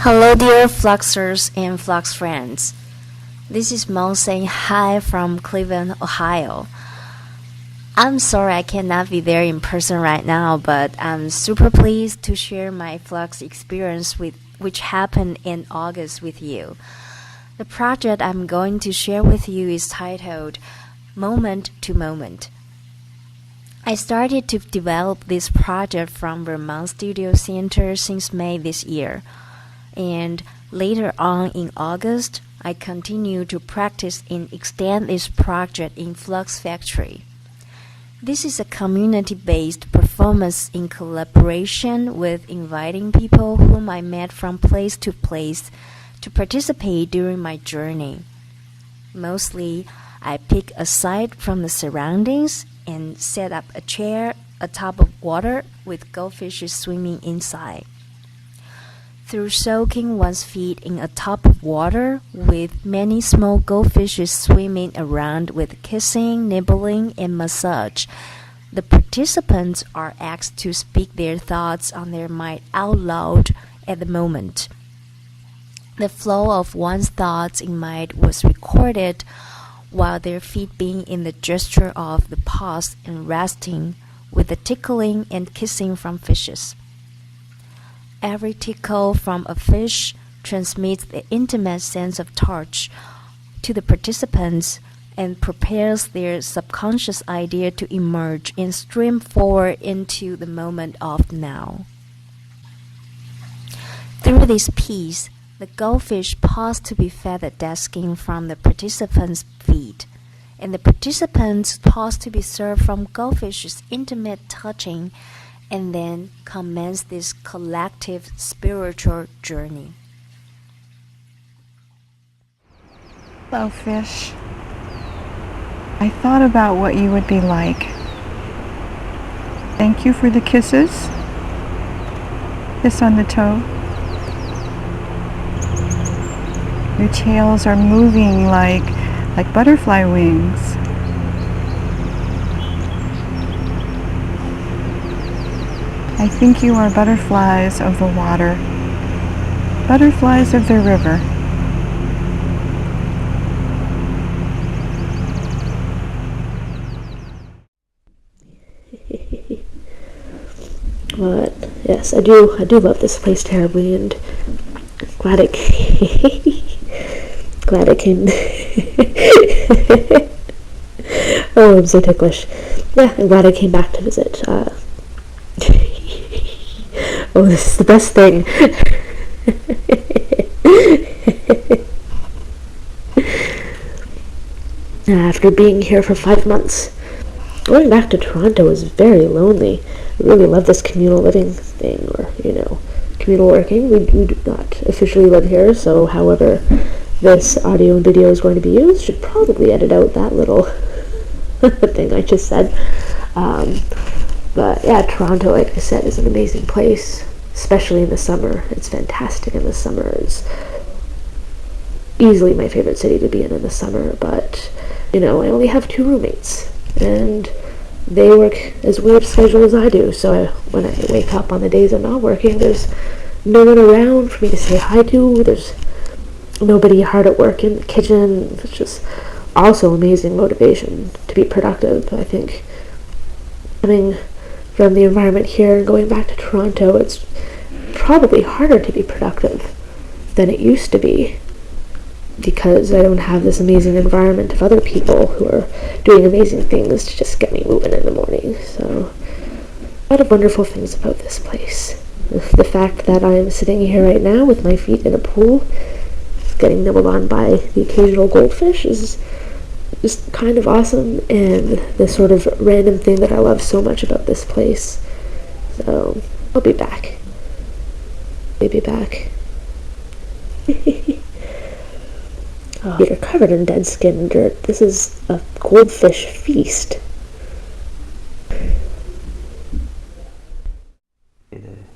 Hello dear Fluxers and Flux friends. This is Meng saying hi from Cleveland, Ohio. I'm sorry I cannot be there in person right now, but I'm super pleased to share my Flux experience which happened in August with you. The project I'm going to share with you is titled Moment to Moment. I started to develop this project from Vermont Studio Center since May this year. And later on in August, I continue to practice and extend this project in Flux Factory. This is a community-based performance in collaboration with inviting people whom I met from place to place to participate during my journey. Mostly, I pick a site from the surroundings and set up a chair atop of water with goldfishes swimming inside. Through soaking one's feet in a tub of water with many small goldfishes swimming around with kissing, nibbling, and massage, the participants are asked to speak their thoughts on their mind out loud at the moment. The flow of one's thoughts in mind was recorded while their feet being in the gesture of the pause and resting with the tickling and kissing from fishes. Every tickle from a fish transmits the intimate sense of touch to the participants and prepares their subconscious idea to emerge and stream forward into the moment of now. Through this piece, the goldfish pause to be fed the dead skin from the participants' feet, and the participants pause to be served from goldfish's intimate touching, and then commence this collective spiritual journey. Hello, fish. I thought about what you would be like. Thank you for the kisses. Kiss on the toe. Your tails are moving like butterfly wings. I think you are butterflies of the water, butterflies of the river. But yes, I do love this place terribly, and glad it came. Oh, I'm so ticklish. Yeah, I'm glad I came back to visit. Oh, this is the best thing. After being here for 5 months, going back to Toronto was very lonely. I really love this communal living thing, or, communal working. We do not officially live here, so however this audio and video is going to be used, should probably edit out that little thing I just said. But yeah, Toronto, like I said, is an amazing place, especially in the summer. It's fantastic in the summer. It's easily my favorite city to be in the summer, but, I only have 2 roommates, and they work as weird a schedule as I do, so when I wake up on the days I'm not working, there's no one around for me to say hi to. There's nobody hard at work in the kitchen. It's just also amazing motivation to be productive. I think coming from the environment here and going back to Toronto, it's probably harder to be productive than it used to be, because I don't have this amazing environment of other people who are doing amazing things to just get me moving in the morning. So a lot of wonderful things about this place. The fact that I am sitting here right now with my feet in a pool, getting nibbled on by the occasional goldfish, is just kind of awesome, and the sort of random thing that I love so much about this place. So I'll be back. Maybe back. Oh, you're covered in dead skin and dirt. This is a goldfish feast.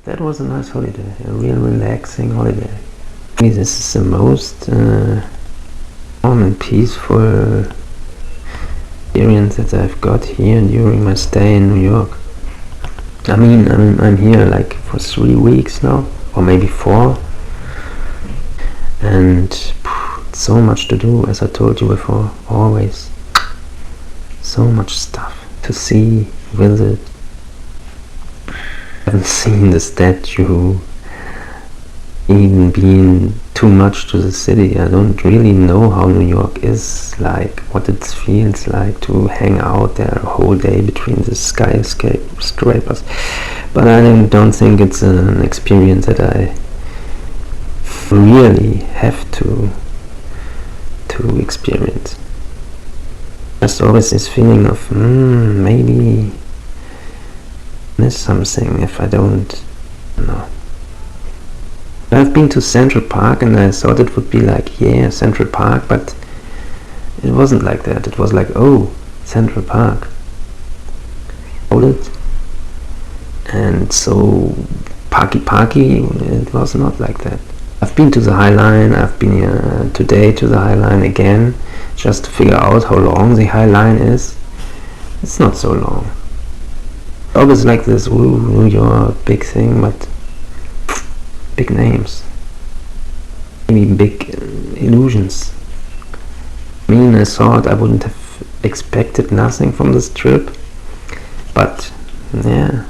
That was a nice holiday, a real relaxing holiday. This is the most calm and peaceful experience that I've got here during my stay in New York. I'm here like for 3 weeks now, or maybe 4. and so much to do, as I told you before, always. So much stuff to see, visit. I haven't seen the statue, even been too much to the city. I don't really know how New York is like, what it feels like to hang out there a whole day between the skyscrapers. But I don't think it's an experience that I really have to experience. There's always this feeling of maybe miss something if I don't know. I've been to Central Park and I thought it would be like, yeah, Central Park, but it wasn't like that. It was like, oh, Central Park. Hold it. And so Parky, it was not like that. I've been to the High Line. I've been here today to the High Line again, just to figure out how long the High Line is. It's not so long. Always like this, ooh, New York, big thing, but big names. Maybe big illusions. I mean, I thought I wouldn't have expected nothing from this trip, but yeah,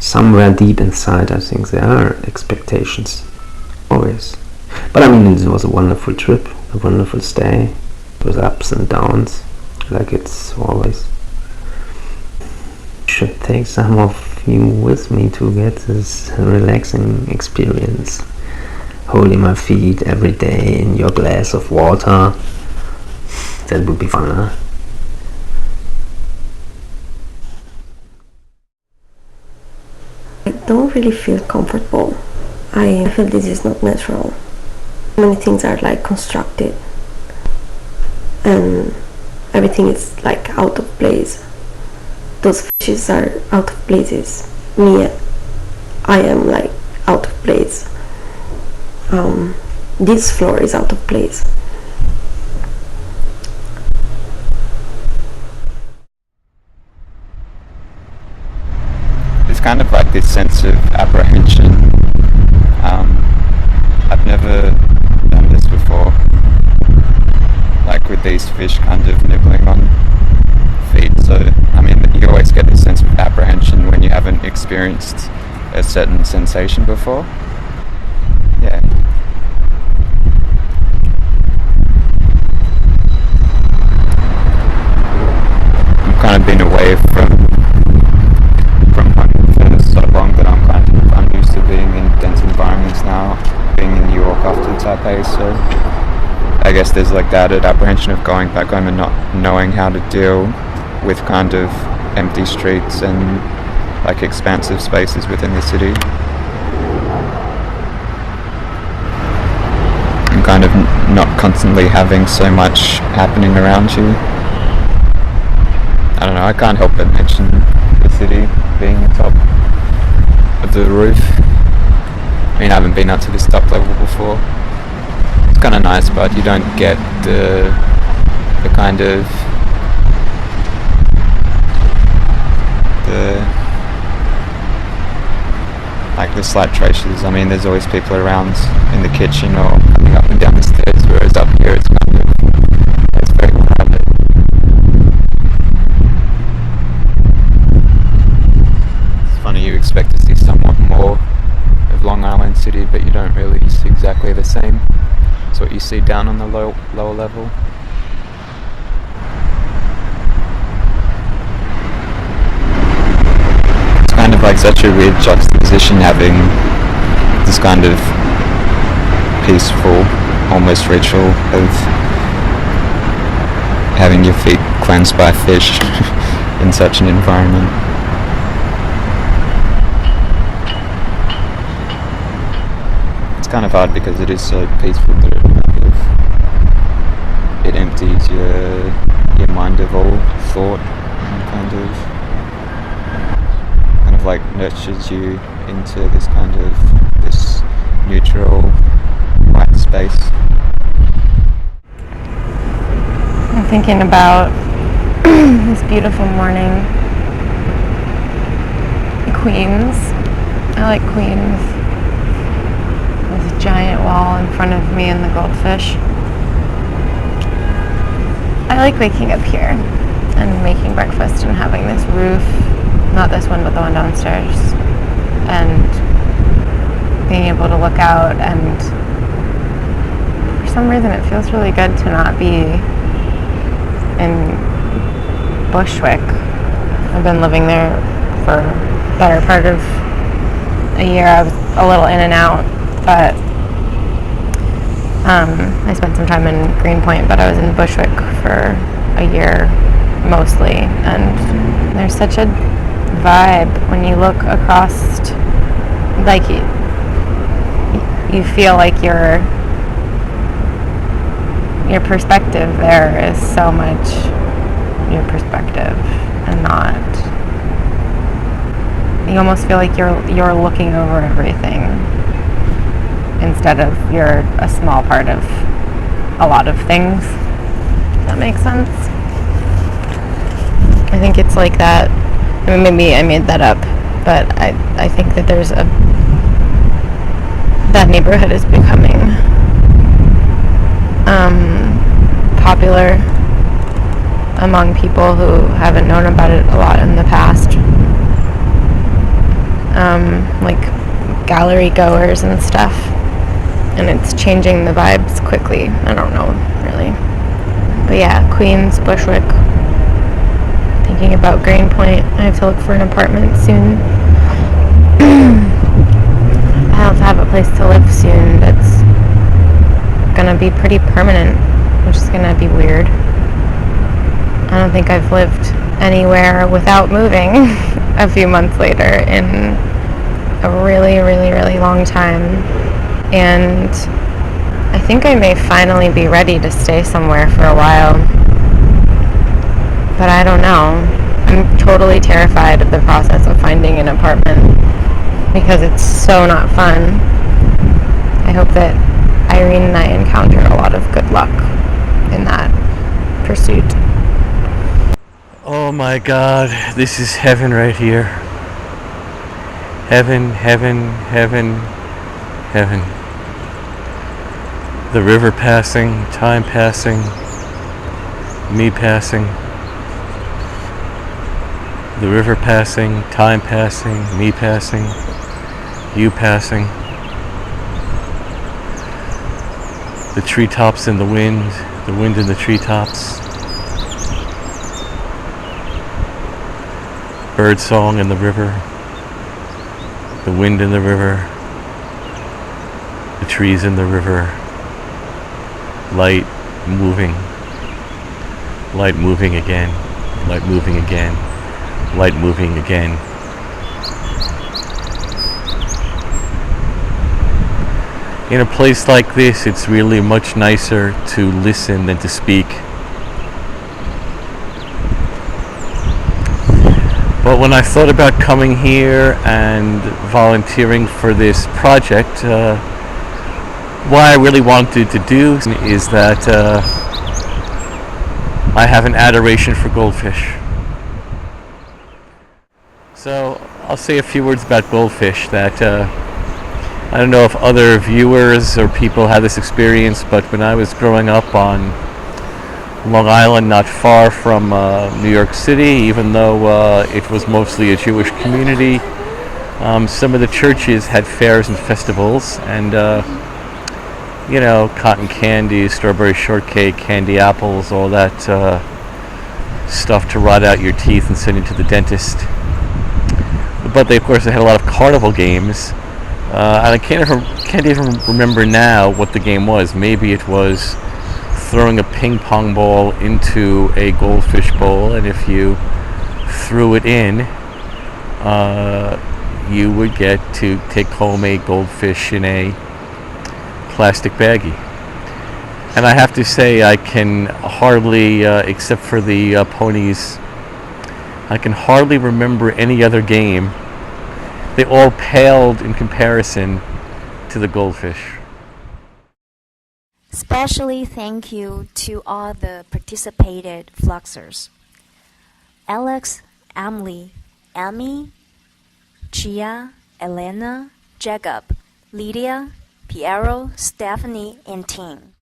somewhere deep inside I think there are expectations. Always. But I mean, it was a wonderful trip, a wonderful stay, with ups and downs, like it's always. Should take some of you with me to get this relaxing experience. Holding my feet every day in your glass of water. That would be fun, huh? I don't really feel comfortable. I feel this is not natural. Many things are like constructed and everything is like out of place. Those fishes are out of places. Me, I am like out of place. This floor is out of place. It's kind of like this sense of apprehension. I've never done this before, like with these fish kind of nibbling on feet. So I mean, you always get this sense of apprehension when you haven't experienced a certain sensation before. Yeah. I've kind of been away from home for so long that I'm used to being in dense environments now, being in New York after Taipei, so I guess there's like that added apprehension of going back home and not knowing how to deal with kind of empty streets and like expansive spaces within the city. And kind of not constantly having so much happening around you. I don't know, I can't help but mention the city being the top of the roof. I mean, I haven't been up to this top level before. It's kind of nice, but you don't get the kind of the slight traces. I mean, there's always people around in the kitchen or coming up and down the stairs, whereas up here it's kind of, it's very private. It's funny, you expect to see somewhat more of Long Island City, but you don't really see exactly the same. It's what you see down on the lower level. Kind of like such a weird juxtaposition, having this kind of peaceful, almost ritual of having your feet cleansed by fish in such an environment. It's kind of hard because it is so peaceful that it empties your mind of all thought and kind of like nurtures you into this kind of this neutral white space. I'm thinking about this beautiful morning. Queens. I like Queens. There's a giant wall in front of me and the goldfish. I like waking up here and making breakfast and having this roof, not this one, but the one downstairs, and being able to look out, and for some reason it feels really good to not be in Bushwick. I've been living there for the better part of a year. I was a little in and out, but I spent some time in Greenpoint, but I was in Bushwick for a year mostly, and there's such a vibe when you look across, like you feel like your perspective there is so much your perspective, and not, you almost feel like you're looking over everything instead of you're a small part of a lot of things. That makes sense. I think it's like that. I mean, maybe I made that up, but I think that that neighborhood is becoming popular among people who haven't known about it a lot in the past. Like gallery goers and stuff. And it's changing the vibes quickly. I don't know, really. But yeah, Queens, Bushwick. Thinking about Greenpoint. I have to look for an apartment soon. I have to have a place to live soon that's gonna be pretty permanent, which is gonna be weird. I don't think I've lived anywhere without moving a few months later in a really, really, really long time. And I think I may finally be ready to stay somewhere for a while. But I don't know. I'm totally terrified of the process of finding an apartment because it's so not fun. I hope that Irene and I encounter a lot of good luck in that pursuit. Oh my God, this is heaven right here. Heaven, heaven, heaven, heaven. The river passing, time passing, me passing. The river passing, time passing, me passing, you passing. The treetops in the wind in the treetops. Bird song in the river, the wind in the river, the trees in the river, light moving again, light moving again, light moving again. In a place like this, it's really much nicer to listen than to speak. But when I thought about coming here and volunteering for this project, what I really wanted to do is that I have an adoration for goldfish. So I'll say a few words about goldfish that I don't know if other viewers or people have this experience, but when I was growing up on Long Island, not far from New York City, even though it was mostly a Jewish community, some of the churches had fairs and festivals, and cotton candy, strawberry shortcake, candy apples, all that stuff to rot out your teeth and send you to the dentist. But they, of course, they had a lot of carnival games, and I can't even remember now what the game was. Maybe it was throwing a ping pong ball into a goldfish bowl, and if you threw it in, you would get to take home a goldfish in a plastic baggie. And I have to say, I can hardly, except for the ponies, I can hardly remember any other game. They all paled in comparison to the goldfish. Especially thank you to all the participated Fluxers. Alex, Emily, Amy, Chia, Elena, Jacob, Lydia, Piero, Stephanie, and Tim.